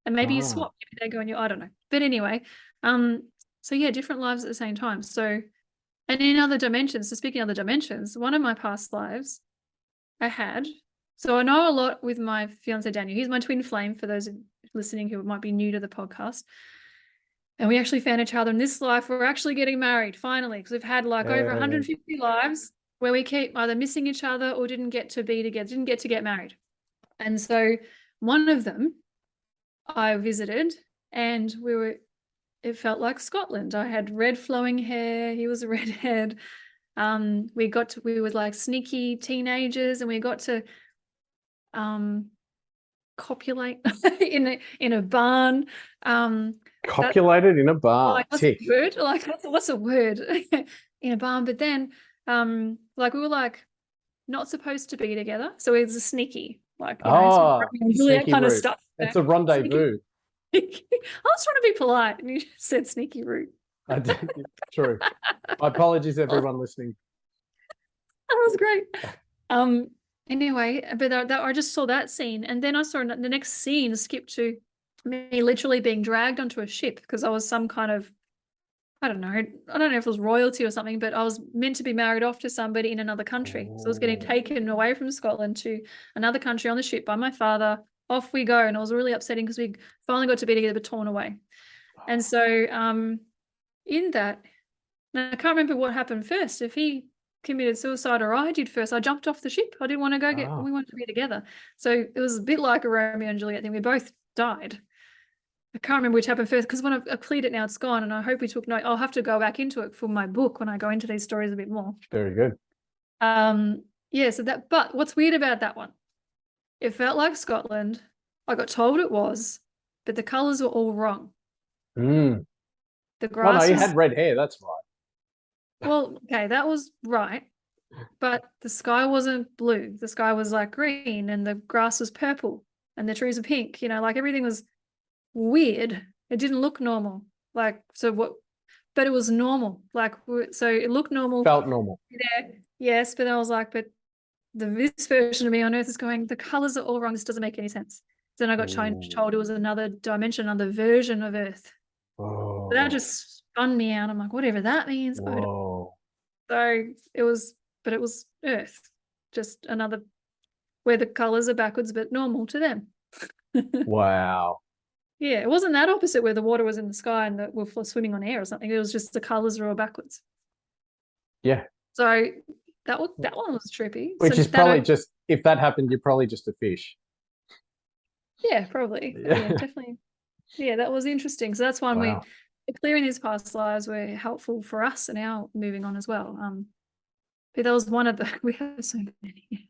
and maybe you Ah. swap. Maybe they go in your, I don't know. But anyway, so yeah, different lives at the same time. So, and in other dimensions. So speaking of other dimensions, one of my past lives, I had. So I know a lot with my fiance Daniel. He's my twin flame. For those listening who might be new to the podcast. And we actually found each other in this life. We're actually getting married finally, because we've had like over 150 lives where we keep either missing each other or didn't get to be together, didn't get to get married. And so one of them I visited, and it felt like Scotland. I had red flowing hair. He was a redhead. We were like sneaky teenagers, and we got to copulate in a barn. Copulated in a barn. Like, what's Tick. the word? Like, what's a word? In a barn. But then, like, we were like not supposed to be together, so it was a sneaky, like, you know, sort of Romeo and Juliet sneaky kind of route. stuff. It's a rendezvous. I was trying to be polite, and you just said sneaky route. True. My apologies, everyone listening. That was great. Anyway, but I just saw that scene, and then I saw the next scene skip to me literally being dragged onto a ship because I was some kind of, I don't know if it was royalty or something, but I was meant to be married off to somebody in another country. So I was getting taken away from Scotland to another country on the ship by my father. Off we go, and it was really upsetting because we finally got to be together but torn away. And so in that, now I can't remember what happened first. If he committed suicide or I did first, I jumped off the ship. I didn't want to go we wanted to be together. So it was a bit like a Romeo and Juliet thing. We both died. I can't remember which happened first, because when I've cleared it now, it's gone, and I hope we took note. I'll have to go back into it for my book when I go into these stories a bit more. Very good. Yeah, so that, but what's weird about that one, it felt like Scotland. I got told it was, but the colours were all wrong. Mm. The Well, grass no, you had red hair. That's right. well, okay, that was right. But the sky wasn't blue. The sky was like green, and the grass was purple, and the trees were pink. You know, like everything was weird. It didn't look normal. Like, so what? But it was normal. Like, so it looked normal. Felt normal. Yeah. Yes, but I was like, but this version of me on Earth is going, the colors are all wrong. This doesn't make any sense. Then I got told it was another dimension, another version of Earth. Oh. But that just spun me out. I'm like, whatever that means. Whoa. So it was Earth, just another, where the colors are backwards but normal to them. Wow. Yeah, it wasn't that opposite where the water was in the sky and that we're swimming on air or something. It was just the colors were all backwards. Yeah. So that one was trippy. Which so is probably just, if that happened, you're probably just a fish. Yeah, probably. Yeah, definitely. Yeah, that was interesting. So that's one Wow. clearing these past lives were helpful for us and our moving on as well. But that was one of the we have so many.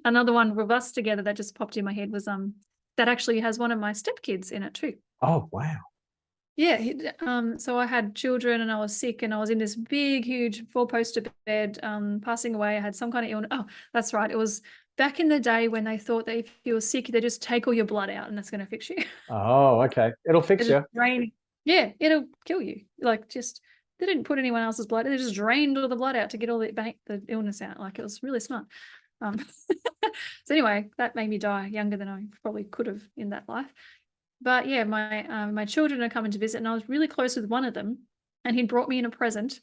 Another one with us together that just popped in my head was that actually has one of my stepkids in it too. Oh, wow. Yeah, so I had children and I was sick and I was in this big, huge 4-poster bed, passing away. I had some kind of illness. Oh, that's right. It was back in the day when they thought that if you were sick, they just take all your blood out and that's going to fix you. Oh, okay. It'll fix They you. just drain. Yeah, it'll kill you. Like just they didn't put anyone else's blood. They just drained all the blood out to get all the illness out. Like it was really smart. So anyway, that made me die younger than I probably could have in that life. But yeah, my children are coming to visit, and I was really close with one of them, and he'd brought me in a present.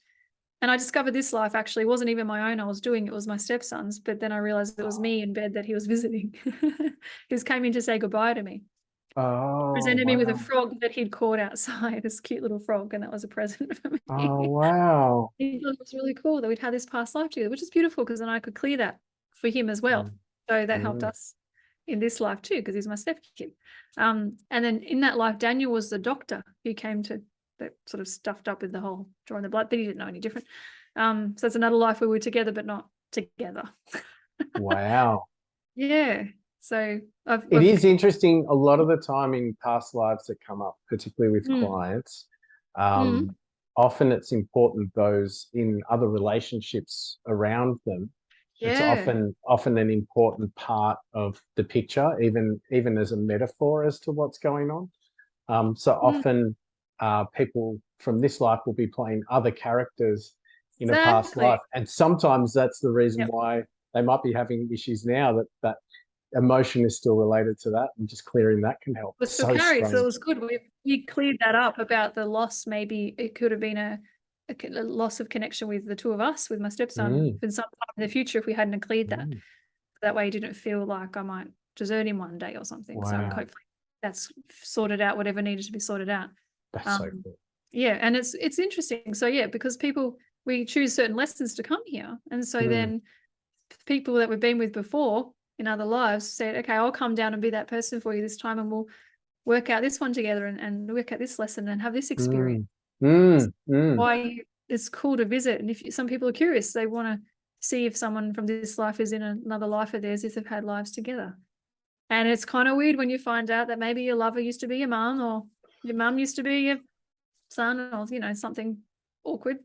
And I discovered this life actually wasn't even my own. I was doing it was my stepson's, but then I realized it was me in bed that he was visiting. He just came in to say goodbye to me. Oh, Presented me with a wow. frog that he'd caught outside, this cute little frog, and that was a present for me. Oh, wow. He thought it was really cool that we'd had this past life together, which is beautiful because then I could clear that for him as well. So that helped us in this life too, because he's my stepkid. And then in that life, Daniel was the doctor who came to that sort of stuffed up with the whole drawing the blood, but he didn't know any different. So it's another life where we were together, but not together. Wow. Yeah. So It is interesting. A lot of the time in past lives that come up, particularly with clients, often it's important those in other relationships around them. It's often an important part of the picture, even as a metaphor as to what's going on. So often people from this life will be playing other characters in a past life, and sometimes that's the reason why they might be having issues now, that emotion is still related to that, and just clearing that can help. But still carried, so it was good. We cleared that up about the loss. Maybe it could have been a loss of connection with the two of us, with my stepson, in some time in the future if we hadn't cleared that. That way he didn't feel like I might desert him one day or something. So hopefully that's sorted out, whatever needed to be sorted out. That's so cool. Yeah, and it's interesting. So yeah, because we choose certain lessons to come here. And so then people that we've been with before in other lives said, okay, I'll come down and be that person for you this time and we'll work out this one together and work out this lesson and have this experience. Why it's cool to visit. And if some people are curious, they want to see if someone from this life is in another life of theirs, if they've had lives together. And it's kind of weird when you find out that maybe your lover used to be your mum, or your mum used to be your son, or something awkward.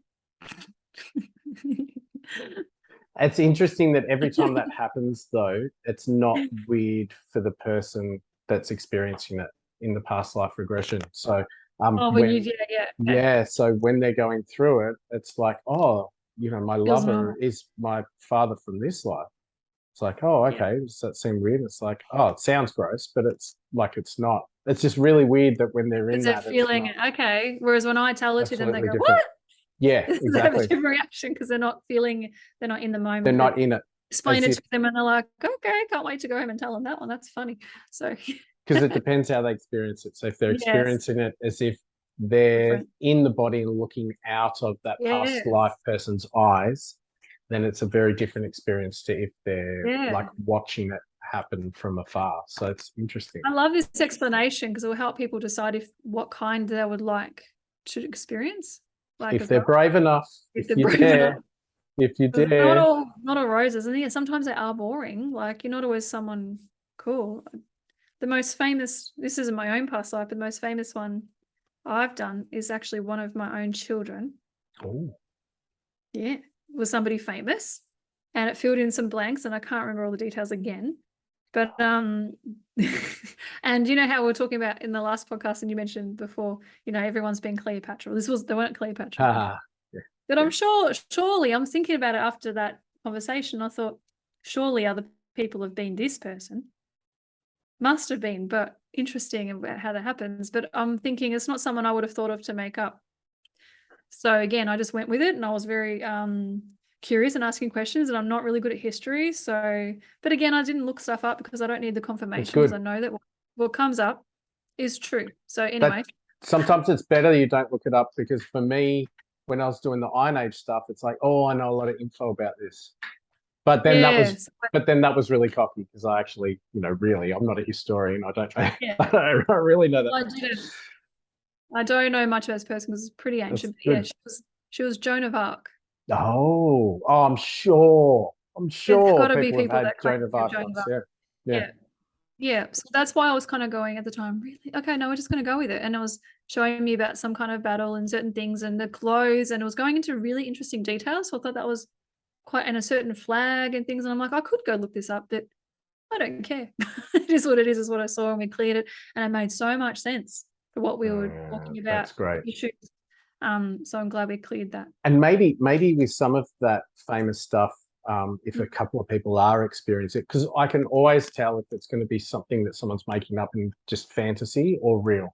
It's interesting that every time that happens, though, it's not weird for the person that's experiencing it in the past life regression. So so when they're going through it, it's like, oh, my lover is my father from this life. It's like, oh, okay, does that seem weird? It's like, oh, it sounds gross, but it's like it's not. It's just really weird that when they're in that, feeling okay. Whereas when I tell it to them, they go, different. what? Yeah, They have a exactly. different reaction because they're not in the moment. They're not in it. Explain it to them and they're like, okay, can't wait to go home and tell them that one. That's funny. So because it depends how they experience it. So if they're experiencing it as if they're in the body looking out of that past life person's eyes, then it's a very different experience to if they're like watching it happen from afar. So it's interesting. I love this explanation because it will help people decide what kind they would like to experience. Like if they're brave enough, if you dare. Not all roses. And sometimes they are boring. Like you're not always someone cool. The most famous, this isn't my own past life, but the most famous one I've done is actually one of my own children. Oh. Yeah. Was somebody famous. And it filled in some blanks and I can't remember all the details again. But and you know how we were talking about in the last podcast and you mentioned before, everyone's been Cleopatra. They weren't Cleopatra. But I'm surely I'm thinking about it after that conversation. I thought, surely other people have been this person. Must have been, but interesting about how that happens. But I'm thinking it's not someone I would have thought of to make up. So again, I just went with it and I was very curious and asking questions, and I'm not really good at history. So, but again, I didn't look stuff up because I don't need the confirmation because I know that what comes up is true. So anyway. Sometimes it's better you don't look it up, because for me, when I was doing the Iron Age stuff, it's like, oh, I know a lot of info about this. But then that was really cocky because I actually, really, I'm not a historian. I don't know. I really know that. Well, I don't know much about this person because it's pretty ancient. But yeah, she was Joan of Arc. Oh, I'm sure. There's got to be People have people had that claim Joan of to have Arc Joan of ones. Arc. Yeah. Yeah. Yeah. So that's why I was kind of going at the time, really? Okay, no, we're just going to go with it. And it was showing me about some kind of battle and certain things and the clothes, and it was going into really interesting details. So I thought that was quite, and a certain flag and things. And I'm like, I could go look this up, but I don't care. It is what it is what I saw, and we cleared it. And it made so much sense for what we were talking about. That's great. Issues. So I'm glad we cleared that. And maybe with some of that famous stuff, if a couple of people are experiencing it, because I can always tell if it's going to be something that someone's making up in just fantasy or real.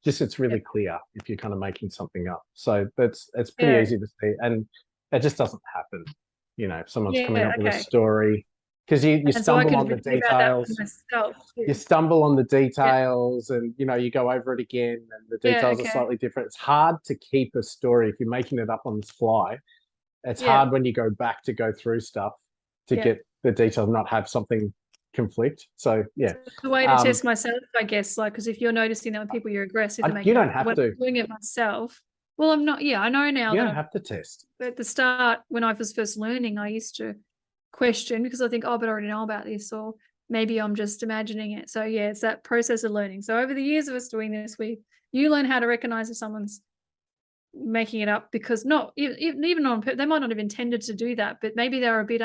Just it's really clear if you're kind of making something up. So it's pretty easy to see, and it just doesn't happen. You know, if someone's coming up with a story, because you stumble on the details. You stumble on the details, and you go over it again, and the details are slightly different. It's hard to keep a story if you're making it up on the fly. It's hard when you go back to go through stuff to get the detail, not have something conflict. So yeah, it's a way to test myself, I guess. Like, because if you're noticing that when people you're aggressive, you don't have to. I'm doing it myself. Well, I'm not. Yeah, I know now. You don't have to test. But at the start, when I was first learning, I used to question because I think, oh, but I already know about this, or maybe I'm just imagining it. So yeah, it's that process of learning. So over the years of us doing this, you learn how to recognize if someone's making it up, because not even on, they might not have intended to do that, but maybe they're a bit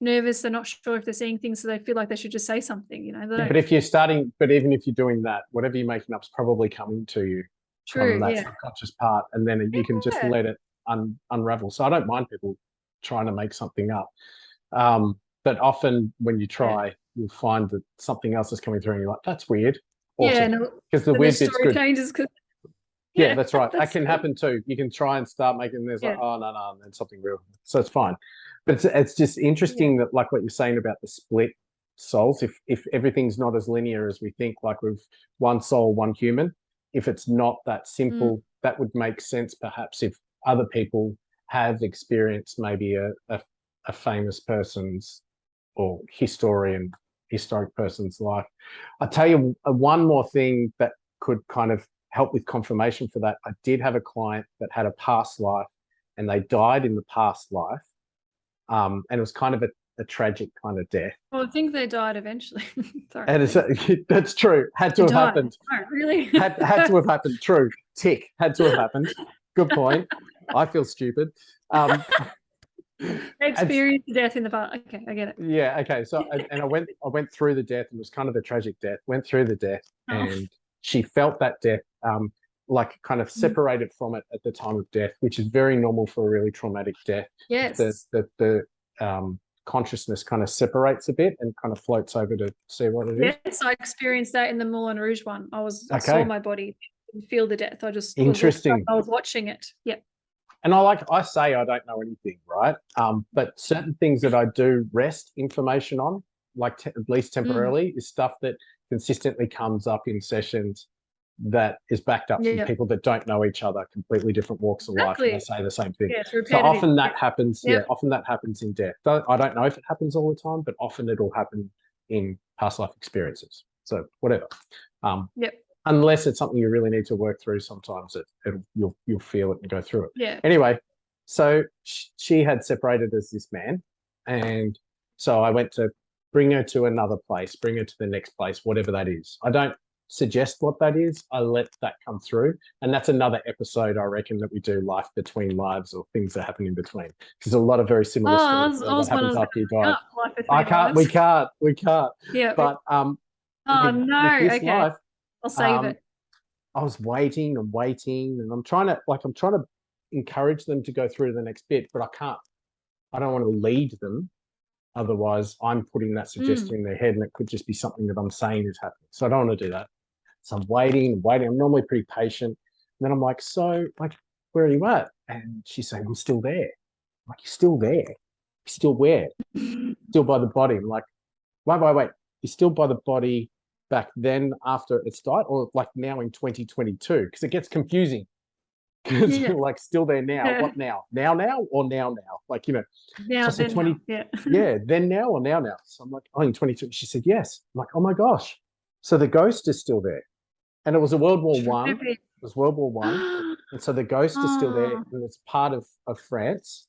nervous. They're not sure if they're saying things, so they feel like they should just say something. But if you're starting, but even if you're doing that, whatever you're making up is probably coming to you from that subconscious part, and then you can just let it unravel. So I don't mind people trying to make something up, but often when you try, you'll find that something else is coming through, and you're like, "That's weird." Awesome. Because the weird bit's good. Changes because. Yeah, that's right. That can happen too. You can try and start making this like, oh no, and then something real. So it's fine. But it's just interesting that, like what you're saying about the split souls, if everything's not as linear as we think, like with one soul, one human, if it's not that simple, that would make sense perhaps if other people have experienced maybe a famous person's or historic person's life. I'll tell you one more thing that could kind of help with confirmation for that. I did have a client that had a past life, and they died in the past life. And it was kind of a tragic kind of death. Well, I think they died eventually. Sorry. And that's true. Had to have happened. Oh, really? had to have happened. True. Tick. Had to have happened. Good point. I feel stupid. Experienced death in the past. Okay, I get it. Yeah. Okay. So, and I went through the death. It was kind of a tragic death. Went through the death, and she felt that death, like kind of separated from it at the time of death, which is very normal for a really traumatic death. Yes. The consciousness kind of separates a bit and kind of floats over to see what it is. Yes, I experienced that in the Moulin Rouge one. I saw my body feel the death. I just interesting. I was watching it. Yep. And I say I don't know anything, right? But certain things that I do rest information on, like at least temporarily, is stuff that consistently comes up in sessions that is backed up from people that don't know each other, completely different walks of life, and they say the same thing. Yeah, so often that happens. Yeah, often that happens in death. I don't know if it happens all the time, but often it'll happen in past life experiences. So whatever. Unless it's something you really need to work through, sometimes you'll feel it and go through it. Yeah. Anyway, so she had separated as this man, and so I went to bring her to another place, bring her to the next place, whatever that is. I don't suggest what that is. I let that come through, and that's another episode I reckon that we do, life between lives, or things that happen in between. There's a lot of very similar stories that happens after you die. We can't. Yeah. But with this life, I'll save it. I was waiting, and I'm trying to encourage them to go through the next bit, but I don't want to lead them. Otherwise, I'm putting that suggestion in their head, and it could just be something that I'm saying is happening. So I don't want to do that. So I'm waiting. I'm normally pretty patient. And then I'm like, so, like, where are you at? And she's saying, I'm still there. I'm like, you're still there? You're still where? Still by the body. I'm like, wait. You're still by the body back then after it's died, or like now in 2022? Because it gets confusing. Because like still there now. Yeah. What now? Now or now? Like, Now, so then 20. Now. Yeah, then now or now. So I'm like, oh, in 22. She said yes. I'm like, oh my gosh. So the ghost is still there. And it was a World War One. Terrific. It was World War One, and so the ghost is still there, Oh, and it's part of France,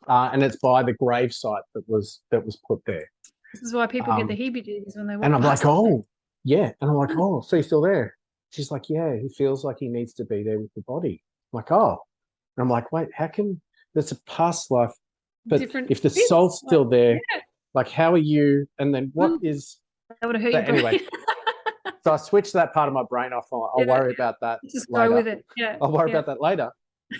and it's by the grave site that was put there. this is why people get the Um, heebie-jeebies when they walk and I'm like, past. oh, yeah, and I'm like, oh, so he's still there? She's like, yeah, he feels like he needs to be there with the body. I'm like, oh, and I'm like, wait, how can that's a past life? But Different if the bits, soul's like, still there, yeah, like, how are you? And then what Mm. is that would have hurt your that anyway? brain. So I switched that part of my brain off. I'll Yeah, worry about that just go later. with it. Yeah, I'll worry yeah. about that later.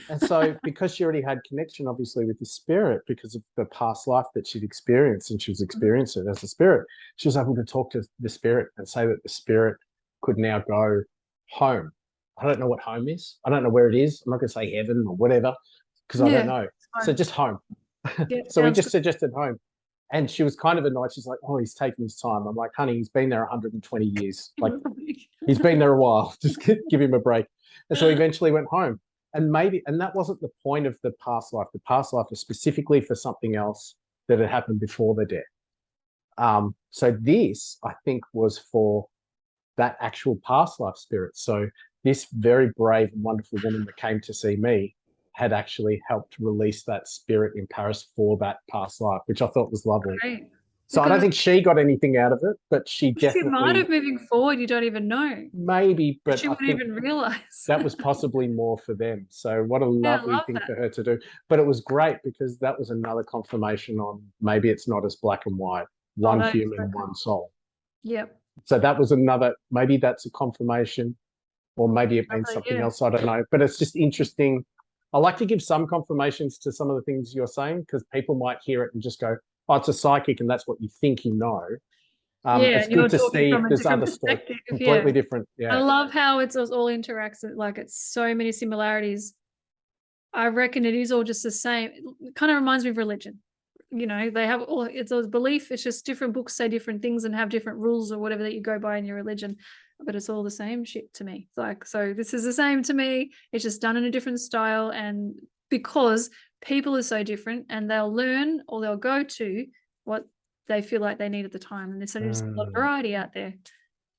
And so, because she already had connection, obviously, with the spirit, because of the past life that she'd experienced, and she was experiencing it as a spirit, she was able to talk to the spirit and say that the spirit could now go home. I don't know what home is. I don't know where it is. I'm not going to say heaven or whatever, because I don't Yeah, know. So fine. just home. Yeah, So we sounds just good. suggested home. And she was kind of annoyed. She's like, oh, he's taking his time. I'm like, honey, he's been there 120 years. Like, he's been there a while. Just give him a break. And so he eventually went home. And that wasn't the point of the past life. The past life was specifically for something else that had happened before the death. So this, I think, was for that actual past life spirit. So this very brave and wonderful woman that came to see me had actually helped release that spirit in Paris for that past life, which I thought was lovely. Great. So I don't think she got anything out of it, but she She might definitely have moving forward, you don't even know. maybe, but She I wouldn't think even realize. that was possibly more for them. So what a Yeah, I lovely love thing that. for her to do. But it was great because that was another confirmation on maybe it's not as black and white, Oh, one that is so human, cool. one soul. Yep. So that was another, maybe that's a confirmation, or maybe it means Lovely, something yeah. else. I don't know. But it's just interesting. I like to give some confirmations to some of the things you're saying, because people might hear it and just go, oh, it's a psychic and that's what you think you know. Yeah, It's and you're good to talking see if from a there's different other stories, perspective. completely Yeah. different. I Yeah. love how it's all interacts. Like it's so many similarities. I reckon it is all just the same. It kind of reminds me of religion. You know, they have all it's a belief. It's just different books say different things and have different rules or whatever that you go by in your religion. But it's all the same shit to me. It's like, so this is the same to me. It's just done in a different style. And because people are so different and they'll learn or they'll go to what they feel like they need at the time. And there's so just a lot of variety out there.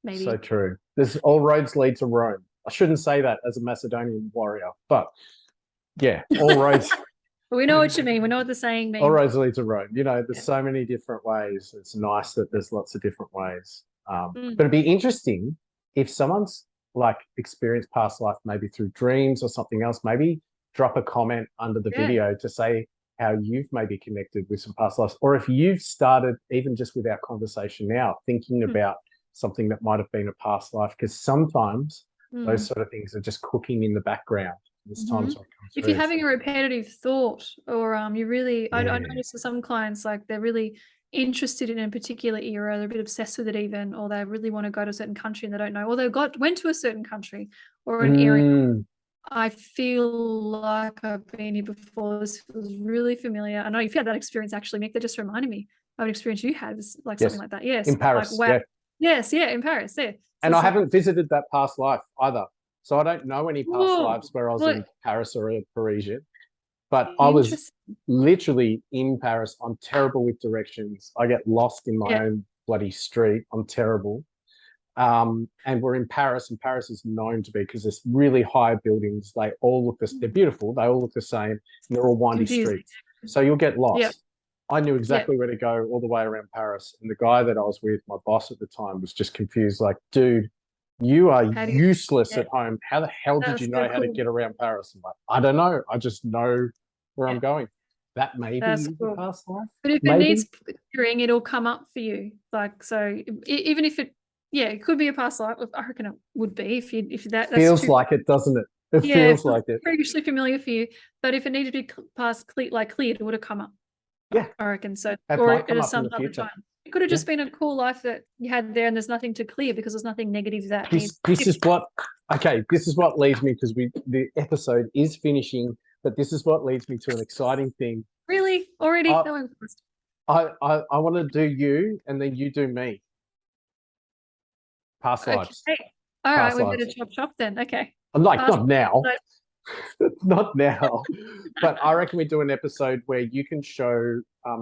Maybe. So true. There's all roads lead to Rome. I shouldn't say that as a Macedonian warrior, but yeah, all roads. We know what you mean. We know what the saying means. All roads lead to Rome. You know, there's so many different ways. It's nice that there's lots of different ways. But it'd be interesting if someone's like experienced past life, maybe through dreams or something else, maybe drop a comment under the video to say how you've maybe connected with some past lives, or if you've started, even just with our conversation now, thinking about something that might have been a past life, because sometimes those sort of things are just cooking in the background. There's times when it comes If through, you're having a repetitive thought or you really, I Yeah. notice with some clients, like they're really interested in a particular era, they're a bit obsessed with it even, or they really want to go to a certain country and they don't know, or they went to a certain country or an area. Mm, I feel like I've been here before. This feels really familiar. I know you've had that experience actually, Mick. That just reminded me of an experience you had, like yes, something like that. Yes. in Paris. Like, wow. Yeah. Yes, yeah, in Paris. Yeah. And So I it's like, haven't visited that past life either. So I don't know any past whoa, lives where I was what in Paris or a Parisian. But I was interesting. literally in Paris. I'm terrible with directions. I get lost in my own bloody street. I'm terrible. And we're in Paris, and Paris is known to be, because there's really high buildings. They all look they're beautiful. They all look the same, and they're all windy Confusing. streets. So you'll get lost. Yep. I knew exactly where to go all the way around Paris. And the guy that I was with, my boss at the time, was just confused. Like, dude, you are useless at home. How the hell did you know how to get around Paris? I'm like, I don't know. I just know where I'm going. That maybe is a past life. But if it maybe. needs clearing, it'll come up for you. Like, so even if it, it could be a past life. I reckon it would be if that's feels too, like it, doesn't it? It feels like it. Previously familiar for you, but if it needed to be cleared, it would have come up. Yeah, I reckon so. it Or might come at up in some the other future. time. It could have just been a cool life that you had there, and there's nothing to clear because there's nothing negative that needs. This is what. Okay, this is what leads me, because the episode is finishing, but this is what leads me to an exciting thing. Really? Already? No one first. I want to do you, and then you do me. Past lives. Okay. All right, we better chop then. Okay. Like, not now. Not now. But I reckon we do an episode where you can show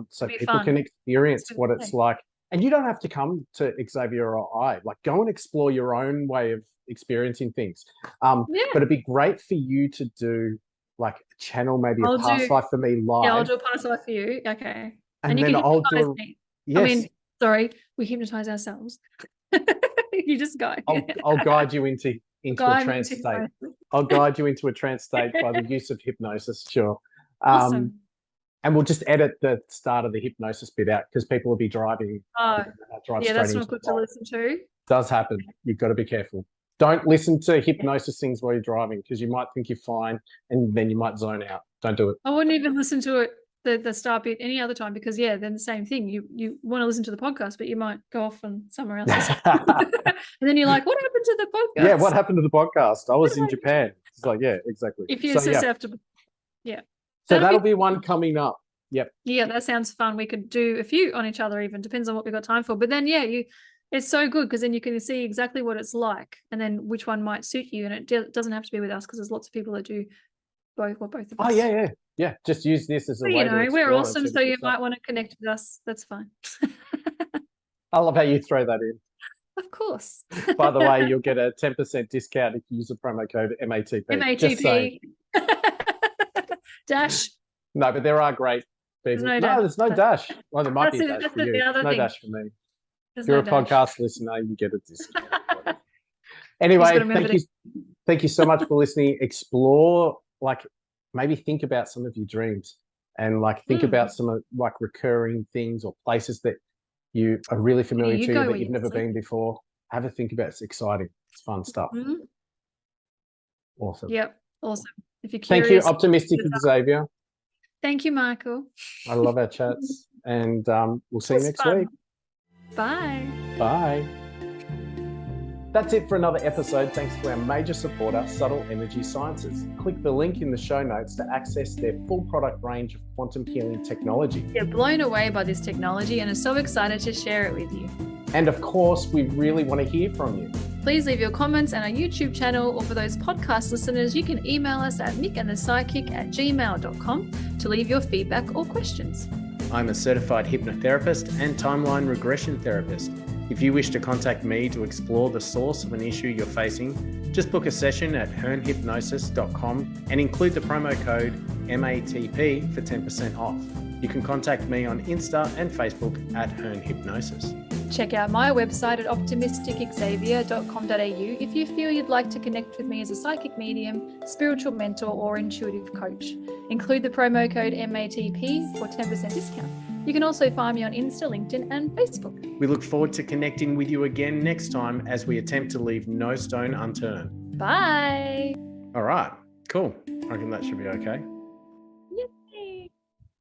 so people can experience what it's like And you don't have to come to Xavier or I. Like, go and explore your own way of experiencing things. Yeah. But it'd be great for you to do like a channel, maybe I'll a past do- life for me live. Yeah, I'll do a past life for you. Okay. and you then can I'll hypnotize do. me. Yes, I mean, sorry, we hypnotize ourselves. You just go. I'll guide you into a Guide me trance to state. hypnosis. I'll guide you into a trance state by the use of hypnosis. Sure. Awesome. And we'll just edit the start of the hypnosis bit out because people will be driving. Oh, Drive yeah, straight that's into not good the to light. listen to. Does happen. You've got to be careful. Don't listen to hypnosis things while you're driving because you might think you're fine and then you might zone out. Don't do it. I wouldn't even listen to it, the start bit, any other time because, yeah, then the same thing. You want to listen to the podcast, but you might go off on somewhere else. And then you're like, what happened to the podcast? Yeah, what happened to the podcast? I was in Japan. It's like, yeah, exactly. If you're susceptible. Yeah. So that'll be one coming up. Yep. Yeah, that sounds fun. We could do a few on each other even, depends on what we've got time for. But then, yeah, it's so good because then you can see exactly what it's like and then which one might suit you. And it doesn't have to be with us because there's lots of people that do both of us. Oh, yeah. Yeah, just use this as a way to we're explore awesome, and so you stuff. might want to connect with us. That's fine. I love how you throw that in. Of course. By the way, you'll get a 10% discount if you use the promo code MATP. Just saying. Dash. No, but there are great people. There's no dash. Well, there might be a dash for you. No dash for me. If you're a podcast listener, you get a discount. Anyway, thank you so much for listening. Explore, like, maybe think about some of your dreams and like think about some of like recurring things or places that you are really familiar to that you've never been before. Have a think about it. It's exciting. It's fun stuff. Awesome. Yep. Awesome. If you're curious. Thank you, Optimistic Xavier. Thank you, Michael. I love our chats, and we'll see you next week. Bye. Bye. That's it for another episode. Thanks to our major supporter, Subtle Energy Sciences. Click the link in the show notes to access their full product range of quantum healing technology. They're blown away by this technology and are so excited to share it with you. And of course, we really want to hear from you. Please leave your comments on our YouTube channel, or for those podcast listeners, you can email us at nickandthepsychic@gmail.com to leave your feedback or questions. I'm a certified hypnotherapist and timeline regression therapist. If you wish to contact me to explore the source of an issue you're facing, just book a session at hernhypnosis.com and include the promo code MATP for 10% off. You can contact me on Insta and Facebook at hernhypnosis. Check out my website at optimisticxavier.com.au if you feel you'd like to connect with me as a psychic medium, spiritual mentor, or intuitive coach. Include the promo code MATP for 10% discount. You can also find me on Insta, LinkedIn, and Facebook. We look forward to connecting with you again next time as we attempt to leave no stone unturned. Bye. All right, cool. I reckon that should be okay.